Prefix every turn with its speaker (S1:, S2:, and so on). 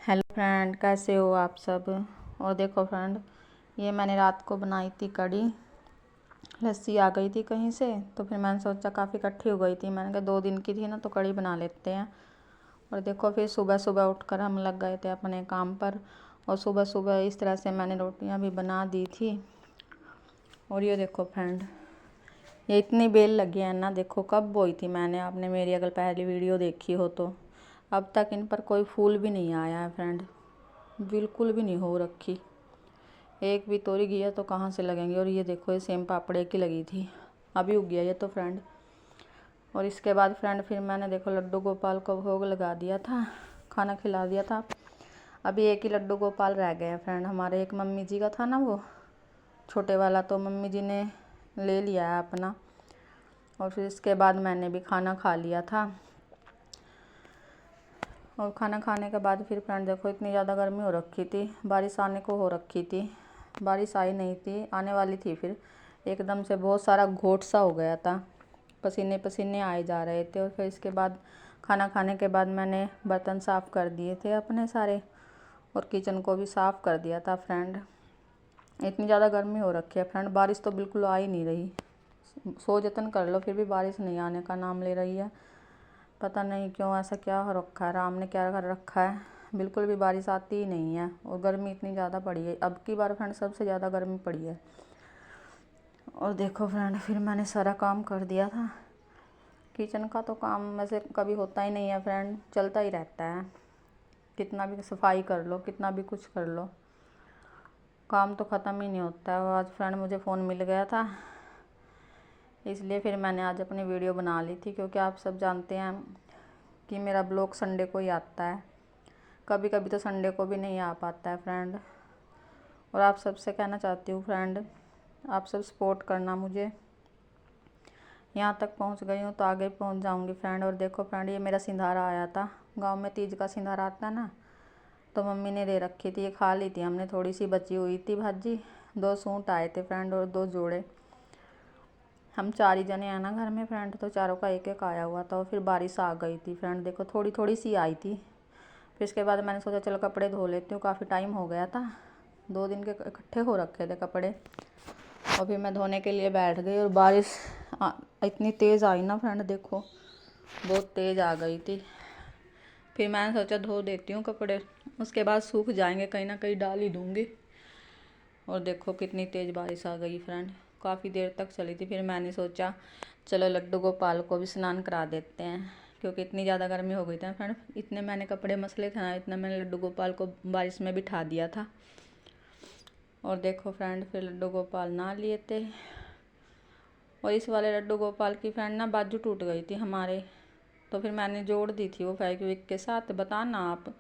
S1: Hello friend, कैसे हो आप सब। और देखो फ्रेंड, ये मैंने रात को बनाई थी कड़ी। लस्सी आ गई थी कहीं से, तो फिर मैंने सोचा काफ़ी इकट्ठी हो गई थी, मैंने कहा 2 दिन की थी ना, तो कड़ी बना लेते हैं। और देखो फिर सुबह सुबह उठकर हम लग गए थे अपने काम पर। और सुबह सुबह इस तरह से मैंने रोटियां भी बना दी थी। और ये देखो फ्रेंड, ये इतनी बेल लगी है ना, देखो कब बोई थी मैंने, आपने मेरी अगर पहली वीडियो देखी हो तो। अब तक इन पर कोई फूल भी नहीं आया है फ्रेंड, बिल्कुल भी नहीं हो रखी। एक भी तोरी गया तो कहाँ से लगेंगे। और ये देखो, ये सेम पापड़े की लगी थी, अभी उग गया ये तो फ्रेंड। और इसके बाद फ्रेंड फिर मैंने देखो लड्डू गोपाल को भोग लगा दिया था, खाना खिला दिया था। अभी एक ही लड्डू गोपाल रह गए हैं फ्रेंड, हमारे एक मम्मी जी का था ना वो छोटे वाला, तो मम्मी जी ने ले लिया है अपना। और फिर इसके बाद मैंने भी खाना खा लिया था। और खाना खाने के बाद फिर फ्रेंड देखो, इतनी ज़्यादा गर्मी हो रखी थी, बारिश आने को हो रखी थी, बारिश आई नहीं थी, आने वाली थी। फिर एकदम से बहुत सारा घोट सा हो गया था, पसीने पसीने आए जा रहे थे। और फिर इसके बाद खाना खाने के बाद मैंने बर्तन साफ़ कर दिए थे अपने सारे, और किचन को भी साफ़ कर दिया था फ्रेंड। इतनी ज़्यादा गर्मी हो रखी है फ्रेंड, बारिश तो बिल्कुल आ ही नहीं रही। सो जतन कर लो फिर भी बारिश नहीं आने का नाम ले रही है। पता नहीं क्यों, ऐसा क्या हो रखा है, राम ने क्या कर रखा है, बिल्कुल भी बारिश आती ही नहीं है। और गर्मी इतनी ज़्यादा पड़ी है, अब की बार फ्रेंड सबसे ज़्यादा गर्मी पड़ी है। और देखो फ्रेंड, फिर मैंने सारा काम कर दिया था। किचन का तो काम वैसे कभी होता ही नहीं है फ्रेंड, चलता ही रहता है, कितना भी सफाई कर लो, कितना भी कुछ कर लो, काम तो ख़त्म ही नहीं होता है। और आज फ्रेंड मुझे फ़ोन मिल गया था, इसलिए फिर मैंने आज अपनी वीडियो बना ली थी, क्योंकि आप सब जानते हैं कि मेरा ब्लॉग संडे को ही आता है, कभी कभी तो संडे को भी नहीं आ पाता है फ्रेंड। और आप सबसे कहना चाहती हूँ फ्रेंड, आप सब सपोर्ट करना मुझे, यहाँ तक पहुँच गई हूँ तो आगे पहुँच जाऊँगी फ्रेंड। और देखो फ्रेंड, ये मेरा सिंधारा आया था, गांव में तीज का सिंधारा आता है ना, तो मम्मी ने दे रखी थी, ये खा ली थी हमने, थोड़ी सी बची हुई थी भाजी। 2 सूट आए थे फ्रेंड और 2 जोड़े, हम 4 ही जने हैं ना घर में फ्रेंड, तो चारों का एक एक आया हुआ था। और फिर बारिश आ गई थी फ्रेंड, देखो थोड़ी थोड़ी सी आई थी। फिर इसके बाद मैंने सोचा चलो कपड़े धो लेती हूँ, काफ़ी टाइम हो गया था, 2 दिन के इकट्ठे हो रखे थे कपड़े। और फिर मैं धोने के लिए बैठ गई, और बारिश इतनी तेज़ आई ना फ्रेंड, देखो बहुत तेज़ आ गई थी। फिर मैंने सोचा धो देती हूँ कपड़े, उसके बाद सूख जाएंगे, कहीं ना कहीं डाल ही दूँगी। और देखो कितनी तेज़ बारिश आ गई फ्रेंड, काफ़ी देर तक चली थी। फिर मैंने सोचा चलो लड्डू गोपाल को भी स्नान करा देते हैं, क्योंकि इतनी ज़्यादा गर्मी हो गई थी ना फ्रेंड। इतने मैंने कपड़े मसले थे ना, इतना मैंने लड्डू गोपाल को बारिश में बिठा दिया था। और देखो फ्रेंड, फिर लड्डू गोपाल नहा लिए थे। और इस वाले लड्डू गोपाल की फ्रेंड ना बाजू टूट गई थी हमारे, तो फिर मैंने जोड़ दी थी वो फेविक्विक के साथ। बताना आप